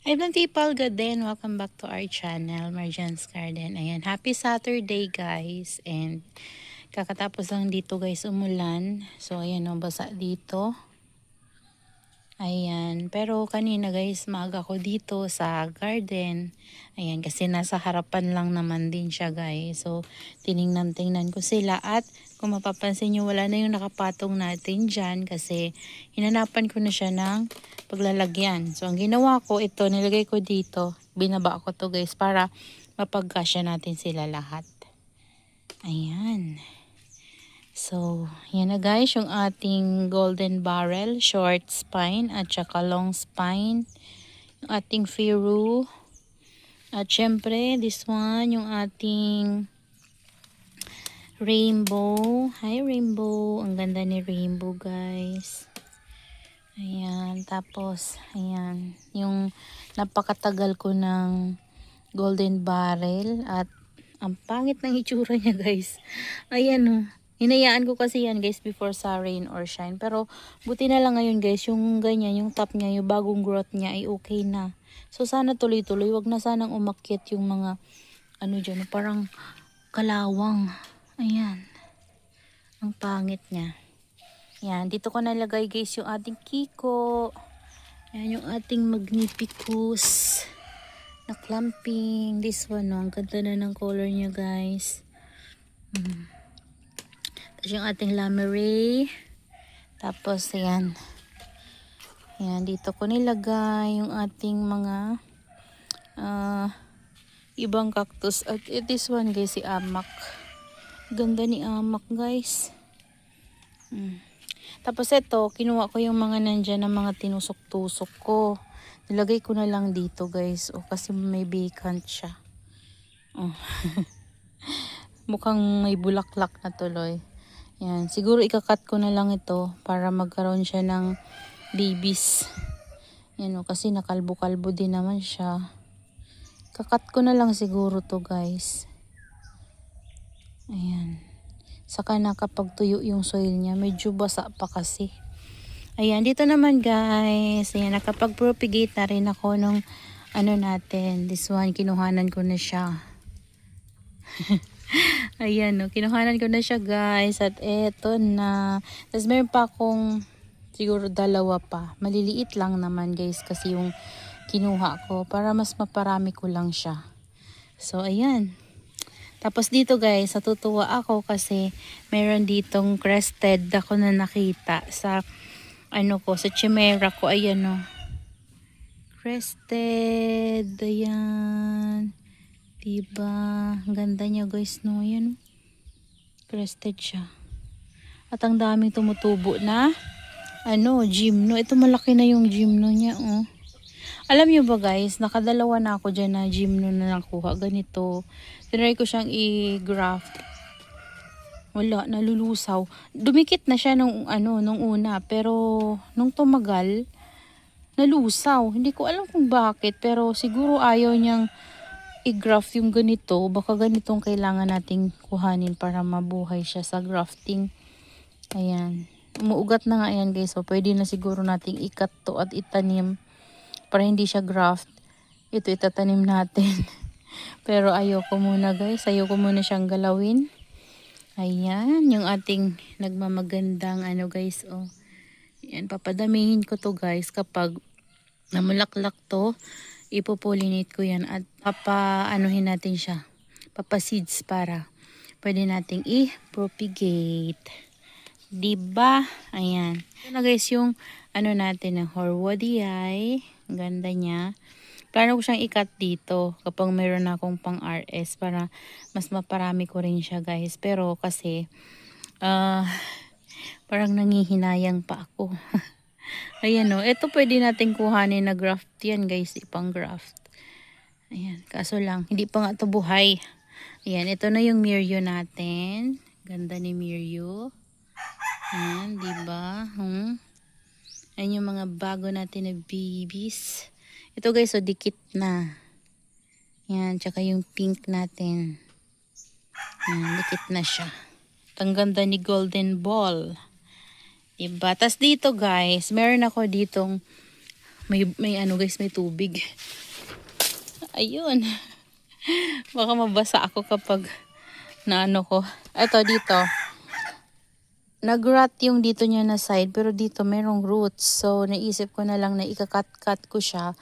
Hi people, good day and welcome back to our channel, Marjan's Garden. Ayan, happy Saturday guys. And kakatapos lang dito guys umulan. So ayan o, basa dito. Ayan, pero kanina guys, maaga ko dito sa garden. Ayan, kasi nasa harapan lang naman din siya guys. So, tiningnan ko sila at kung mapapansin nyo, wala na yung nakapatong natin dyan kasi hinanapan ko na siya ng paglalagyan. So, ang ginawa ko, ito, nilagay ko dito. Binaba ko to guys para mapagkasya natin sila lahat. Ayan. So, yan na guys, yung ating golden barrel, short spine at saka long spine. Yung ating firu. At syempre, this one, yung ating rainbow. Hi rainbow, ang ganda ni rainbow guys. Ayan, tapos, ayan, yung napakatagal ko ng golden barrel at ang pangit ng itsura niya guys. Ayan o. Hinayaan ko kasi yan guys before sa rain or shine. Pero buti na lang ngayon guys, yung ganyan, yung top niya, yung bagong growth niya ay okay na. So sana tuloy-tuloy, wag na sanang umakyat yung mga ano dyan, parang kalawang. Ayan. Ang pangit niya. Yan, dito ko nalagay guys yung ating kiko. Ayan yung ating magnificus na clamping. This one, no? Ang ganda na ng color niya guys. Tapos yung ating lamere. Tapos ayan. Ayan, dito ko nilagay yung ating mga ibang cactus. At this one guys, si amak. Ganda ni amak guys. Tapos ito, kinuha ko yung mga nandyan na mga tinusok-tusok ko. Nilagay ko na lang dito guys. O, kasi may vacant siya. Oh. Mukhang may bulaklak na tuloy. Yan, siguro ikakat ko na lang ito para magkaroon siya ng babies. Yan o, kasi nakalbo-kalbo din naman siya. Kakat ko na lang siguro to guys. Ayan. Saka nakapagtuyo yung soil niya. Medyo basa pa kasi. Ayan, dito naman guys. Ayan, nakapag-propagate na rin ako nung ano natin. This one, kinuhanan ko na siya. Ayan, no, kinuhanan ko na siya guys. At eto na. Tapos meron pa akong siguro dalawa pa. Maliliit lang naman guys kasi yung kinuha ko. Para mas maparami ko lang siya. So, ayan. Tapos dito guys, natutuwa ako kasi meron ditong crested ako na nakita sa ano ko, sa chimera ko. Ayan o. Crested. Ayan. Diba? Ang ganda niya guys, no? Ayan. Crested siya. At ang daming tumutubo na ano, gymno. Ito malaki na yung gymno niya, oh. Alam niyo ba guys, nakadalawa na ako dyan na gymno na nakuha. Ganito. Tinry ko siyang i-graft. Wala, nalulusaw. Dumikit na siya nung ano, nung una. Pero nung tumagal, nalusaw. Hindi ko alam kung bakit. Pero siguro ayaw niyang i-graft yung ganito. Baka ganitong kailangan nating kuhanin para mabuhay siya sa grafting. Ayan. Umuugat na nga yan guys. So pwede na siguro nating ikat to at itanim. Para hindi siya graft. Ito itatanim natin. Pero ayoko muna guys. Ayoko muna siyang galawin. Ayan. Yung ating nagmamagandang ano guys. Oh. Ayan. Papadamihin ko to guys kapag namulaklak to. Ipopollinate ko yan at papaanuhin natin siya. Papaseeds para pwede nating i-propagate. Diba? Ayan. Ito na guys yung ano natin ng Horwodii. Ang ganda niya. Plano ko siyang ikat dito kapag mayroon akong pang RS para mas maparami ko rin siya guys. Pero kasi parang nangihinayang pa ako. Ayan o. Ito pwede natin kuhanin na graft yan guys. Ipang graft. Ayan. Kaso lang. Hindi pa nga ito buhay. Ayan. Ito na yung Mirio natin. Ganda ni Mirio. Ayan. Diba? Ayan yung mga bago natin na babies. Ito guys. So dikit na. Ayan. Tsaka yung pink natin. Ayan. Dikit na siya. Ang ganda ni Golden Ball. Diba? Tas dito guys, meron ako ditong may ano guys, may tubig. Ayun. Baka mabasa ako kapag naano ko. Ito dito. Nag-rot yung dito niya na side pero dito merong roots. So naisip ko na lang na ikakat-cut ko siya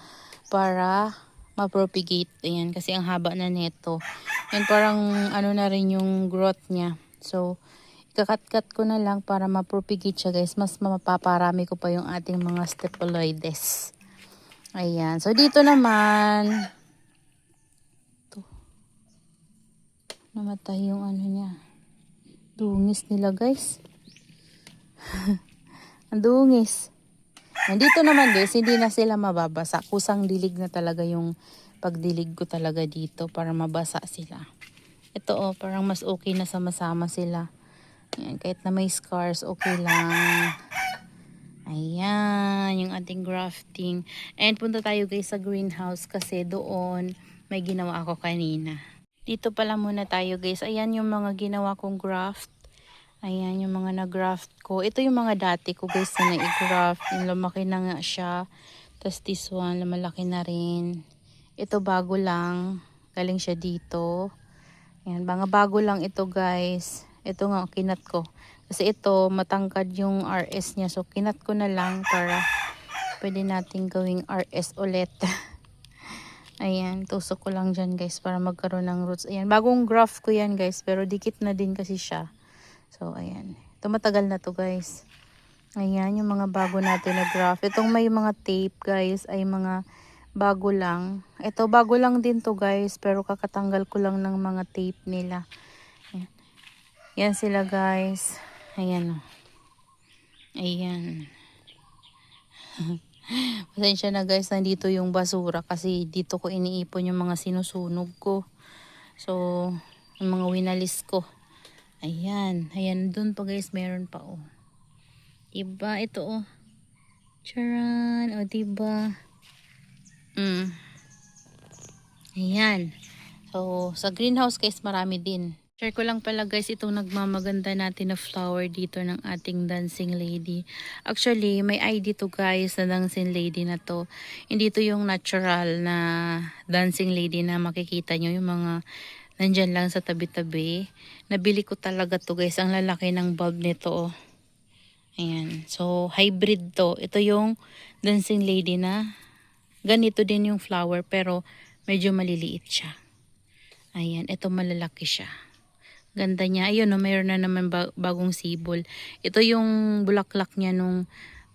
para ma-propagate. Ayan kasi ang haba na neto. And parang ano na rin yung growth niya. So ikakat-cut ko na lang para ma-propagate siya guys. Mas mapaparami ko pa yung ating mga staphyloides. Ayan. So dito naman ito. Namatay yung ano niya. Dungis nila guys. Ang dungis. Nandito naman guys, hindi na sila mababasa. Kusang dilig na talaga yung pagdilig ko talaga dito para mabasa sila. Ito oh, parang mas okay na sama-sama sila. Ayan, kahit na may scars, okay lang. Ayan, yung ating grafting. And punta tayo guys sa greenhouse kasi doon may ginawa ako kanina. Dito pala muna tayo guys. Ayan yung mga ginawa kong graft. Ayan yung mga na-graft ko. Ito yung mga dati ko guys na na-graft. Yung lumaki na nga siya. Tapos this one, lumalaki na rin. Ito bago lang. Galing siya dito. Ayan, mga bago lang ito guys. Ito nga, kinat ko. Kasi ito, matangkad yung RS niya. So, kinat ko na lang para pwede natin gawing RS ulit. Ayan, tusok ko lang dyan guys para magkaroon ng roots. Ayan, bagong graft ko yan guys. Pero dikit na din kasi siya. So, ayan. Ito matagal na to guys. Ayan, yung mga bago natin na graft. Itong may mga tape guys ay mga bago lang. Ito bago lang din to guys. Pero kakatanggal ko lang ng mga tape nila. Ayan, yan sila guys. Ayan o. Ayan. Pasensya na guys, nandito yung basura. Kasi dito ko iniipon yung mga sinusunog ko. So, yung mga winalis ko. Ayan. Ayan. Doon pa guys. Meron pa oh. Diba? Ito oh. Charan. O diba? Ayan. So, sa greenhouse guys marami din. Share ko lang pala guys itong nagmamaganda natin na flower dito ng ating dancing lady. Actually, may ID to guys na dancing lady na to. Hindi to yung natural na dancing lady na makikita nyo yung mga nandyan lang sa tabi-tabi. Nabili ko talaga to guys. Ang lalaki ng bulb nito oh. Ayan. So, hybrid to. Ito yung dancing lady na ganito din yung flower pero medyo maliliit siya. Ayan. Ito malalaki siya. Ganda niya. Ayun oh, mayroon na naman bagong sibol. Ito yung bulaklak niya nung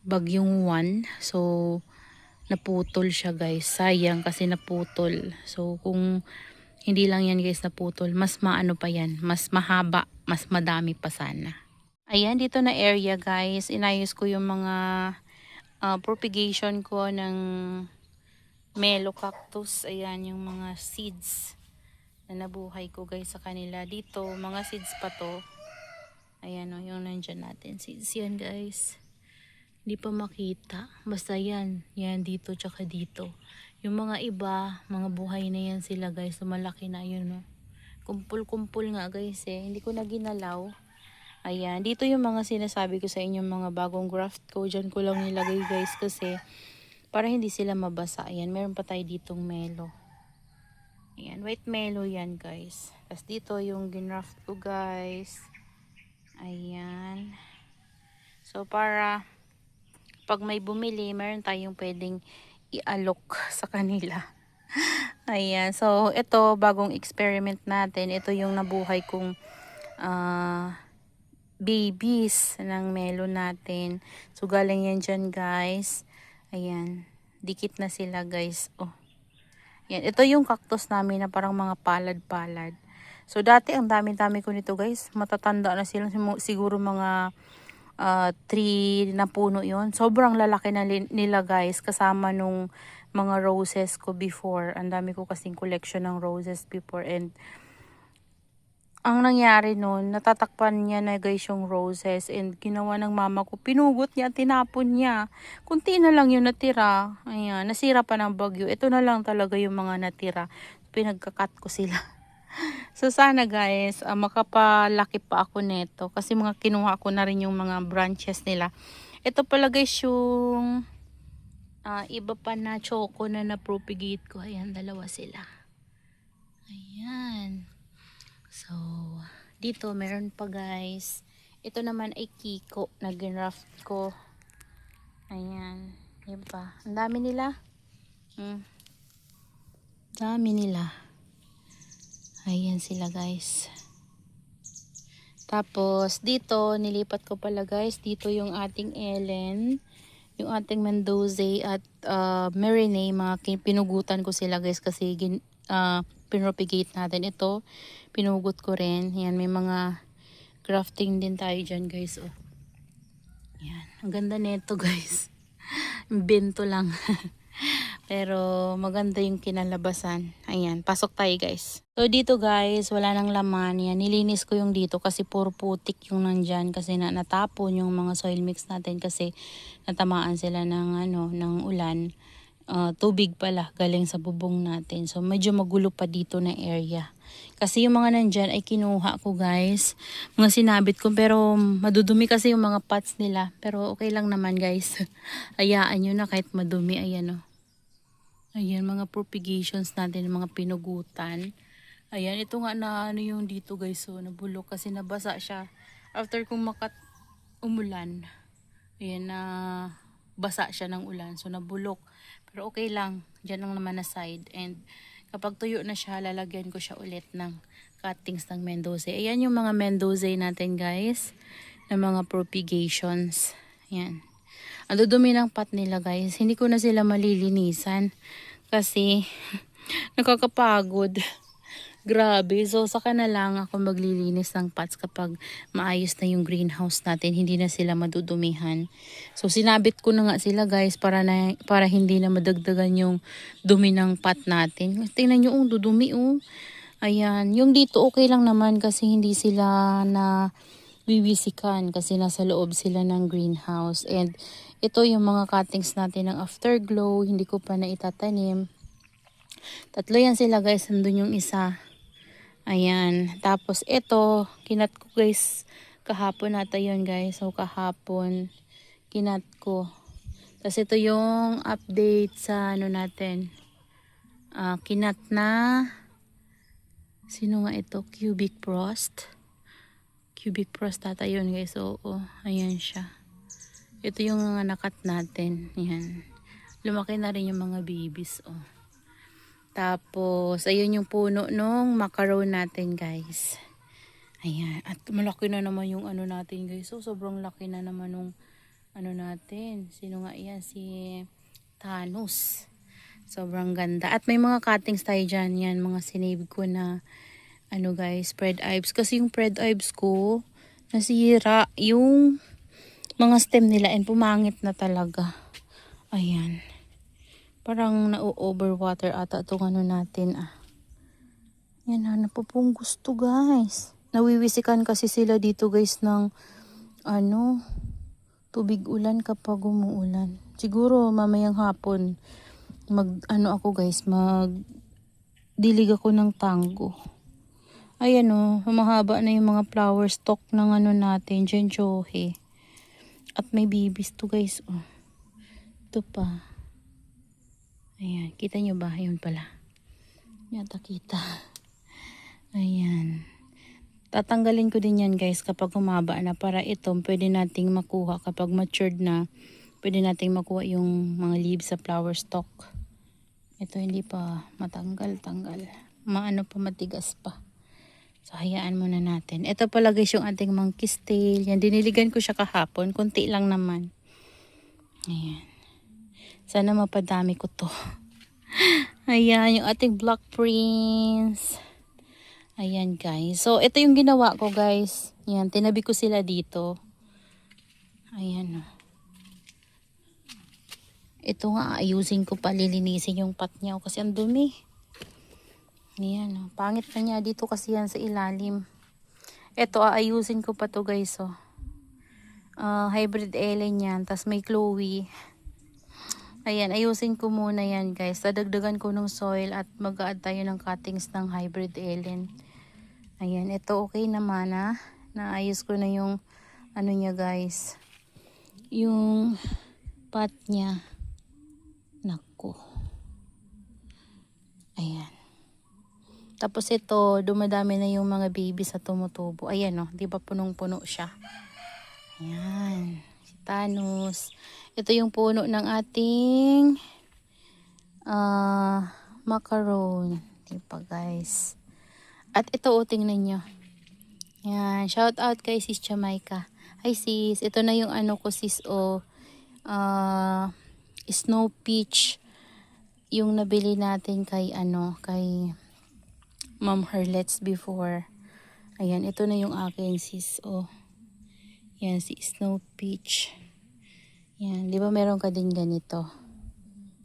bagyong 1. So, naputol siya guys. Sayang kasi naputol. So, kung hindi lang yan guys naputol, mas maano pa yan, mas mahaba, mas madami pa sana. Ayan, dito na area guys, inayos ko yung mga propagation ko ng Melo cactus. Ayan yung mga seeds na nabuhay ko guys sa kanila. Dito, mga seeds pa to. Ayan o, yung nandyan natin seeds yan guys. Hindi pa makita, basta yan, yan dito tsaka dito. Yung mga iba, mga buhay na yan sila guys. So, malaki na yun no. Kumpul-kumpul nga guys eh. Hindi ko na ginalaw. Ayan. Dito yung mga sinasabi ko sa inyo mga bagong graft ko. Diyan ko lang nilagay guys kasi para hindi sila mabasa. Ayan. Meron pa tayo ditong melo. Ayan. White melo yan guys. Tapos dito yung ginaft ko guys. Ayan. So para pag may bumili, meron tayong pwedeng i-alok sa kanila. Ayan. So, ito, bagong experiment natin. Ito yung nabuhay kong babies ng melo natin. So, galing yan dyan, guys. Ayan. Dikit na sila, guys. Oh. Ayan. Ito yung cactus namin na parang mga palad-palad. So, dati, ang dami-dami ko nito, guys. Matatanda na sila. Siguro mga 3 na puno yon. Sobrang lalaki na nila guys kasama nung mga roses ko before. Ang dami ko kasing collection ng roses before and ang nangyari nun, natatakpan niya na guys yung roses and ginawa ng mama ko, pinugot niya, tinapon niya. Kunti na lang yung natira. Ayan, nasira pa ng bagyo. Ito na lang talaga yung mga natira. Pinagkakat ko sila. So sana guys, makapalaki pa ako nito kasi mga kinuha ko na rin yung mga branches nila. Ito pala guys yung iba pa na choco na na-propagate ko. Ayan, dalawa sila. Ayan. So, dito meron pa guys. Ito naman ay Kiko na graft ko. Ayan. Diba? Ang dami nila. Dami nila. Ayan sila guys. Tapos, dito, nilipat ko pala guys. Dito yung ating Ellen. Yung ating Mendoza at Marinay. Pinugutan ko sila guys kasi pinropagate natin. Ito, pinugot ko rin. Yan, may mga grafting din tayo dyan guys. Oh. Yan, ang ganda nito guys. Bento lang. Pero maganda yung kinalabasan. Ayan, pasok tayo guys. So dito guys, wala nang laman. Yan, nilinis ko yung dito kasi puro putik yung nandyan. Kasi natapon yung mga soil mix natin kasi natamaan sila ng, ng ulan. Tubig pala galing sa bubong natin. So medyo magulo pa dito na area. Kasi yung mga nandyan ay kinuha ko guys. Mga sinabit ko pero madudumi kasi yung mga pots nila. Pero okay lang naman guys. Hayaan nyo na kahit madumi. Ayan o. Ayan mga propagations natin, mga pinugutan. Ayan, ito nga na yung dito guys. So nabulok kasi nabasa siya. After kung umulan. Ayan na basa siya ng ulan. So nabulok. Pero okay lang. Diyan lang naman na side. And kapag tuyo na siya, lalagyan ko siya ulit ng cuttings ng Mendoza. Ayan yung mga Mendoza natin guys. Na mga propagations. Ayan. Ang dudumi ng pot nila guys. Hindi ko na sila malilinisan. Kasi nakakapagod. Grabe. So saka na lang ako maglilinis ng pots kapag maayos na yung greenhouse natin. Hindi na sila madudumihan. So sinabit ko na nga sila guys para hindi na madagdagan yung dumi ng pot natin. Tingnan nyo, dudumi oh. Ayan. Yung dito okay lang naman kasi hindi sila na wiwisikan kasi nasa loob sila ng greenhouse. And ito yung mga cuttings natin ng afterglow. Hindi ko pa na itatanim. Tatlo yan sila guys. Nandun yung isa. Ayan. Tapos ito, kinat ko guys. Kahapon nata yun guys. So kahapon, kinat ko. Tapos ito yung update sa natin. Kinat na. Sino nga ito? Cubic Frost. Cubic Frost tata yun guys. Oo. Ayan siya. Ito yung mga nakat natin. Ayan. Lumaki na rin yung mga babies. Oh. Tapos, ayun yung puno nung macaron natin guys. Ayan. At malaki na naman yung natin guys. So, sobrang laki na naman nung natin. Sino nga yan? Si Thanos. Sobrang ganda. At may mga cuttings tayo dyan. Yan, mga sinave ko na guys, spread ives. Kasi yung spread ives ko, nasira yung mga stem nila and pumangit na talaga. Ayan. Parang na-overwater ata itong natin. Yan na, napupunggus to guys. Nawiwisikan kasi sila dito guys ng tubig ulan kapag umuulan. Siguro mamayang hapon ako guys, dilig ako ng tango. Ayan humahaba na yung mga flower stalk ng natin, Jenjohe. At may babies to guys. Oh. Ito pa. Ayan, kita nyo ba? Ayun pala. Yata kita. Ayan. Tatanggalin ko din yan guys kapag humaba na para ito pwede nating makuha kapag matured na. Pwede nating makuha yung mga leaves sa flower stalk. Ito hindi pa matanggal. Pa matigas pa. So hayaan muna natin. Ito pala guys yung ating monkey's tail. Yan, diniligan ko siya kahapon. Kunti lang naman. Ayan. Sana mapadami ko to. Ayan, yung ating Black Prince. Ayan guys. So, ito yung ginawa ko guys. Ayan, tinabi ko sila dito. Ayan Ito nga, ayusin ko pa, lilinisin yung pot niya kasi ang dumi. Ayan pangit na niya dito kasi yan sa ilalim. Ito, ayusin ko pa to guys hybrid Ellen yan. Tas may Chloe. Ayan, ayusin ko muna yan guys. Dadagdagan ko ng soil at mag-add tayo ng cuttings ng hybrid Ellen. Ayan, ito okay naman naayos ko na yung niya guys. Yung pot niya. Ayan. Tapos ito, dumadami na yung mga baby sa tumutubo. Ayan o, di ba punong-puno siya? Ayan. Si Thanos. Ito yung puno ng ating macaron. Di ba guys? At ito o, tingnan nyo. Ayan. Shout out kay sis Jamaica. Hi sis. Ito na yung ano ko sis o. Snow peach. Yung nabili natin kay kay Ma'am Herlet's before. Ayan, ito na yung akin sis. Oh. Yan, si Snow Peach. Yan, di ba meron ka din ganito?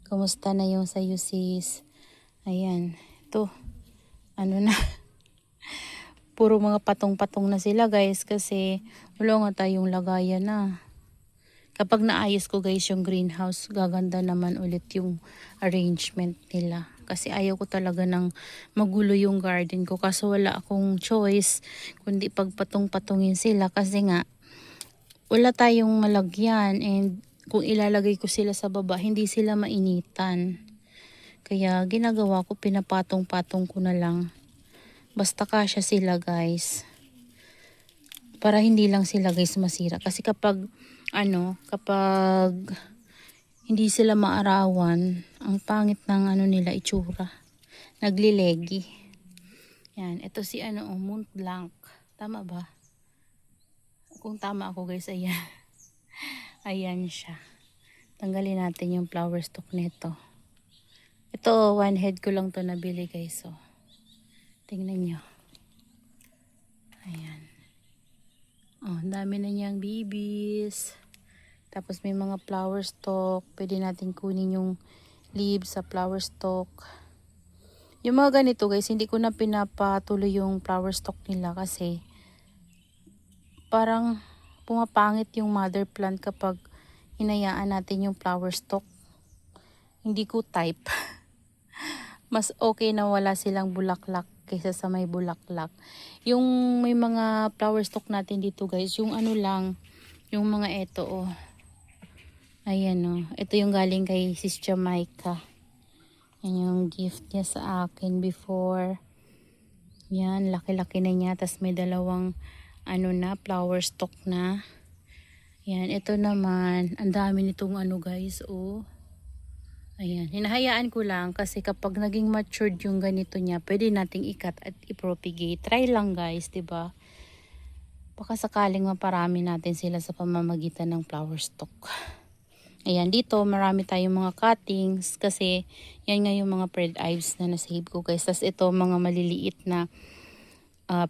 Kumusta na yung sa'yo sis? Ayan, ito. Ano na? Puro mga patong-patong na sila guys kasi wala nga tayong lagayan na. Kapag naayos ko guys yung greenhouse, gaganda naman ulit yung arrangement nila. Kasi ayaw ko talaga ng magulo yung garden ko. Kaso wala akong choice kundi pagpatong-patungin sila. Kasi nga, wala tayong malagyan. And kung ilalagay ko sila sa baba, hindi sila mainitan. Kaya ginagawa ko, pinapatong-patong ko na lang. Basta kasya sila guys. Para hindi lang sila guys masira. Kasi kapag hindi sila maarawan, ang pangit ng nila itsura. Naglilegi. Yan, ito si Mont Blanc. Tama ba? Kung tama ako guys, ayan. Ayan siya. Tanggalin natin yung flower stalk nito. Ito, one head ko lang to nabili guys. So, tingnan nyo. Ayan. Oh, ang dami na niyang babies. Tapos may mga flower stalk. Pwede natin kunin yung leaves sa flower stalk. Yung mga ganito guys, hindi ko na pinapatuloy yung flower stalk nila kasi parang pumapangit yung mother plant kapag hinayaan natin yung flower stalk. Hindi ko type. Mas okay na wala silang bulaklak kaysa sa may bulaklak. Yung may mga flower stalk natin dito guys, yung lang, yung mga eto oh. Ayan o. Ito yung galing kay sis Jamaica. Yan yung gift niya sa akin before. Yan, laki-laki na niya. Tapos may dalawang flower stalk na. Yan, ito naman. Ang dami nitong guys, oh. Ayan, hinahayaan ko lang kasi kapag naging matured yung ganito niya, pwede nating ikat at i-propagate. Try lang guys, 'di ba? Baka sakaling maparami natin sila sa pamamagitan ng flower stalk. Ayan, dito marami tayong mga cuttings kasi yan nga yung mga Pred Ives na nasave ko guys. Tapos ito mga maliliit na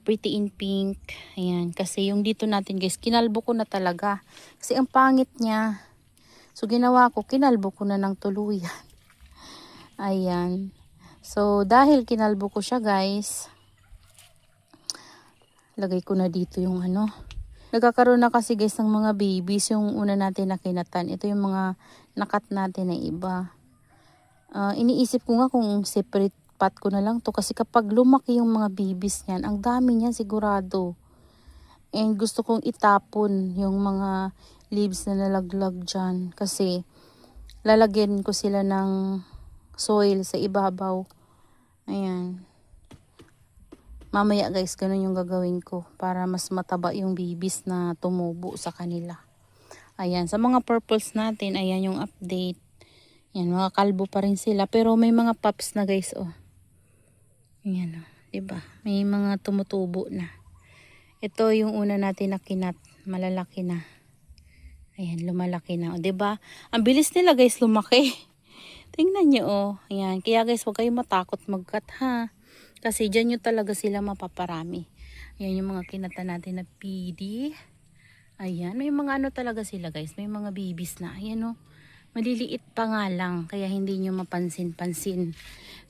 pretty in pink. Ayan, kasi yung dito natin guys, kinalbo ko na talaga. Kasi ang pangit niya. So ginawa ko, kinalbo ko na ng tuluyan. Ayan. So dahil kinalbo ko siya guys, lagay ko na dito yung Nagkakaroon na kasi guys ng mga babies yung una natin na kinatan. Ito yung mga nakat natin na iba. Iniisip ko nga kung separate pot ko na lang to. Kasi kapag lumaki yung mga babies niyan, ang dami niyan sigurado. And gusto kong itapon yung mga leaves na nalaglag dyan. Kasi lalagyan ko sila ng soil sa ibabaw. Ayan. Mamaya guys, ganun yung gagawin ko para mas mataba yung babies na tumubo sa kanila. Ayan, sa mga purples natin, ayan yung update. Ayan, mga kalbo pa rin sila. Pero may mga pups na guys, oh. Ayan, oh. Diba? May mga tumutubo na. Ito yung una natin na kinat. Malalaki na. Ayan, lumalaki na. O, diba? Ang bilis nila guys lumaki. Tingnan nyo, oh. Ayan, kaya guys, huwag kayong matakot mag-cut, ha. Kasi dyan nyo talaga sila mapaparami. Ayan yung mga kinata natin na PD. Ayan. May mga talaga sila guys. May mga babies na. Ayan o. Maliliit pa nga lang. Kaya hindi nyo mapansin-pansin.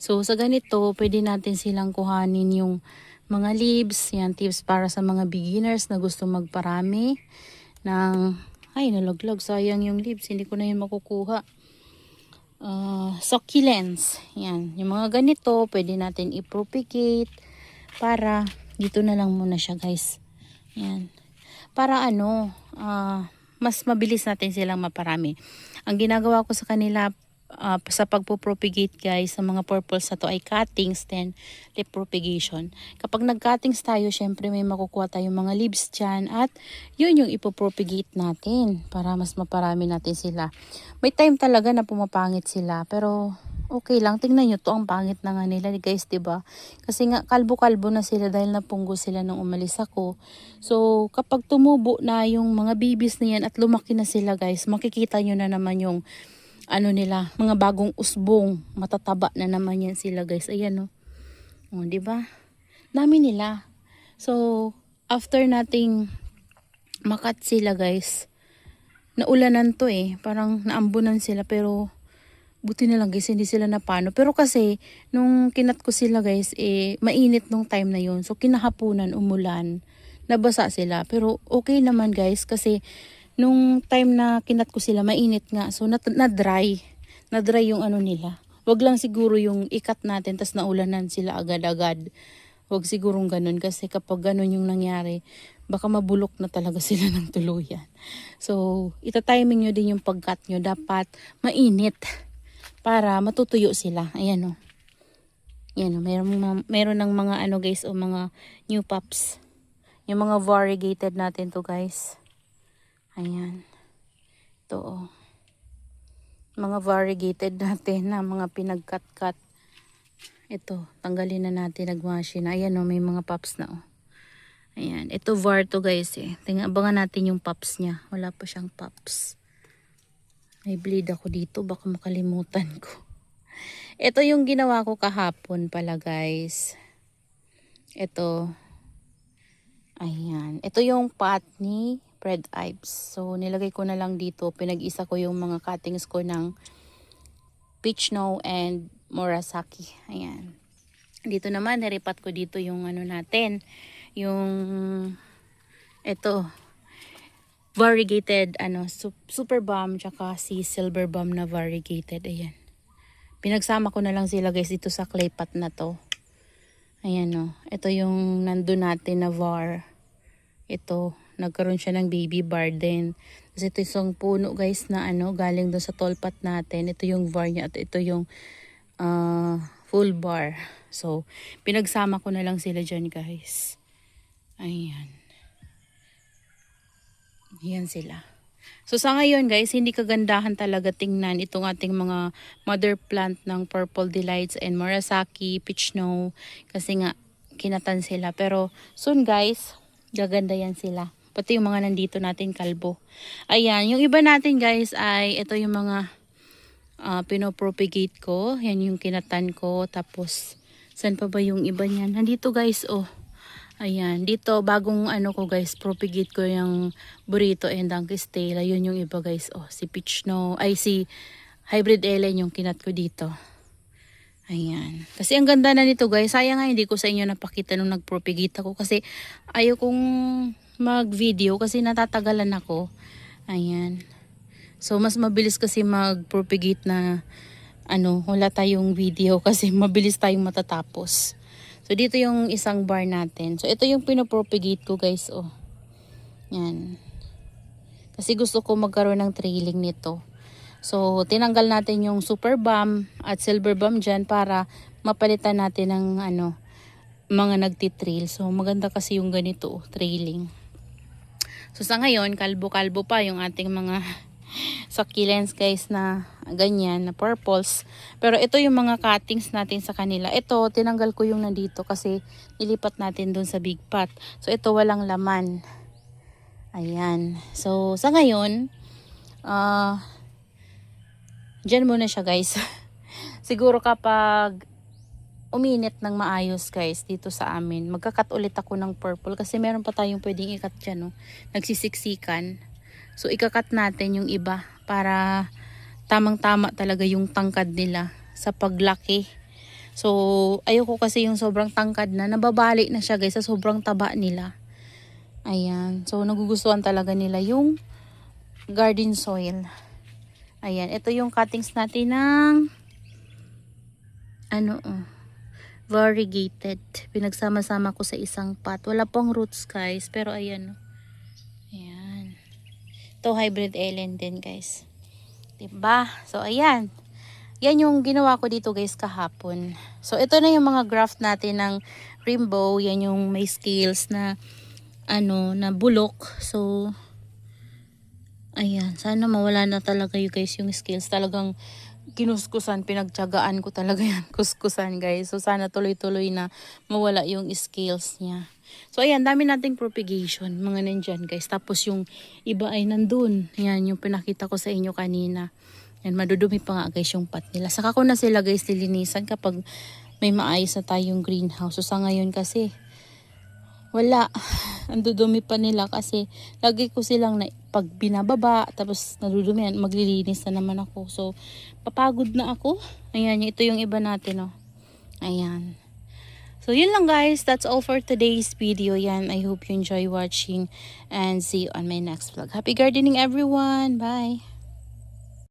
So sa ganito, pwede natin silang kuhanin yung mga leaves. Yan, tips para sa mga beginners na gusto magparami. Nalaglag. Sayang yung leaves. Hindi ko na yun makukuha. Succulents. Yan. Yung mga ganito, pwede natin i-propagate para dito na lang muna siya guys. Yan. Para mas mabilis natin silang maparami. Ang ginagawa ko sa kanila, sa pagpo-propagate guys sa mga purples na to ay cuttings then leaf propagation. Kapag nag-cuttings tayo, syempre may makukuha tayong mga leaves dyan at yun yung ipopropagate natin para mas maparami natin sila. May time talaga na pumapangit sila pero okay lang. Tingnan nyo to, ang pangit na nga nila guys, diba? Kasi nga kalbo-kalbo na sila dahil napunggo sila nung umalis ako. So kapag tumubo na yung mga babies na yan at lumaki na sila guys, makikita nyo na naman yung ano nila, mga bagong usbong, matataba na naman yan sila guys. Ayan oh, di ba? Dami nila. So, after nating makat sila guys, naulanan to parang naambunan sila pero buti na lang guys, hindi sila napano. Pero kasi, nung kinat ko sila guys, mainit nung time na yun. So, kinahapunan, umulan, nabasa sila. Pero okay naman guys kasi nung time na kinat ko sila, mainit nga. So, na-dry. Na-dry yung ano nila. Wag lang siguro yung ikat natin, tas naulanan sila agad-agad. Wag sigurong ganun. Kasi kapag ganun yung nangyari, baka mabulok na talaga sila ng tuluyan. So, itatiming nyo din yung pagkat nyo. Dapat mainit para matutuyo sila. Ayan o. Ayan o. Meron ng mga ano guys o mga new pups. Yung mga variegated natin to guys. Ayan. Ito mga variegated natin na mga pinagkat-kat. Ito, tanggalin na natin, nagwashi na. Ayan may mga pups na Ayan, ito var to guys abangan natin yung pups niya. Wala pa siyang pups. May bleed ako dito, baka makalimutan ko. Ito yung ginawa ko kahapon pala guys. Ito. Ayan, ito yung pot ni Red Ives. So, nilagay ko na lang dito. Pinag-isa ko yung mga cuttings ko ng Peach Snow and Murasaki. Ayan. Dito naman, naripat ko dito yung ano natin. Yung, ito, variegated, super balm, tsaka si silver balm na variegated. Ayan. Pinagsama ko na lang sila guys dito sa clay pot na to. Ayan Ito yung nandun natin na var. Ito, nagkaroon siya ng baby bar din. Kasi ito isang puno guys na galing doon sa tall pot natin. Ito yung var niya at ito yung full bar. So, pinagsama ko na lang sila dyan guys. Ayan. Ayan sila. So, sa ngayon guys, hindi kagandahan talaga tingnan itong ating mga mother plant ng Purple Delights and Murasaki, Peach Snow. Kasi nga, kinatan sila. Pero, soon guys, gaganda yan sila. Pati yung mga nandito natin kalbo. Ayan, yung iba natin guys ay ito yung mga pinopropagate ko. Yan yung kinatan ko. Tapos, saan pa ba yung iba niyan? Nandito guys, ayan, dito bagong ko guys, propagate ko yung burrito and donkey style. Ayun yung iba guys, si Peach Snow, si Hybrid Ellen yung kinat ko dito. Ayan. Kasi ang ganda na nito guys. Sayang nga hindi ko sa inyo napakita nung nagpropagate ako. Kasi ayaw kong mag-video kasi natatagalan ako. Ayan. So mas mabilis kasi mag-propagate na wala tayong video kasi mabilis tayong matatapos. So dito yung isang bar natin. So ito yung pinopropagate ko guys. Yan. Kasi gusto ko magkaroon ng trailing nito. So, tinanggal natin yung super balm at silver balm dyan para mapalitan natin ng mga nagtitrail. So, maganda kasi yung ganito, trailing. So, sa ngayon, kalbo-kalbo pa yung ating mga succulents guys na ganyan, na purples. Pero ito yung mga cuttings natin sa kanila. Ito, tinanggal ko yung nandito kasi nilipat natin dun sa big pot. So, ito walang laman. Ayan. So, sa ngayon, dyan muna siya guys. Siguro kapag uminit ng maayos guys dito sa amin, magkakat ulit ako ng purple kasi meron pa tayong pwedeng ikat dyan nagsisiksikan. So ikakat natin yung iba para tamang-tama talaga yung tangkad nila sa paglaki. So ayoko kasi yung sobrang tangkad na, nababali na siya guys sa sobrang taba nila. Ayan. So nagugustuhan talaga nila yung garden soil. Ayan, ito yung cuttings natin ng variegated. Pinagsama-sama ko sa isang pot. Wala pang roots guys, pero ayan. Ayan. Ito hybrid Ellen din guys. Diba? So ayan. Yan yung ginawa ko dito guys kahapon. So ito na yung mga graft natin ng rainbow. Yan yung may scales na ano, na bulok. So ayan, sana mawala na talaga you guys yung scales. Talagang kinuskusan, pinagtiyagaan ko talaga yan. Kuskusan guys. So sana tuloy-tuloy na mawala yung scales niya. So ayan, dami nating propagation. Mga nandyan guys. Tapos yung iba ay nandun. Yan yung pinakita ko sa inyo kanina. Yan, madudumi pa nga guys yung pot nila. Saka ko na sila guys lilinisan kapag may maayos na tayong greenhouse. So sa ngayon kasi wala. Ang dudumi pa nila kasi lagi ko silang pag binababa tapos nadudumi yan, maglilinis na naman ako. So papagod na ako. Ayan, ito yung iba natin oh. Ayan. So yun lang guys, that's all for today's video. Yan, I hope you enjoy watching and see you on my next vlog. Happy gardening everyone. Bye.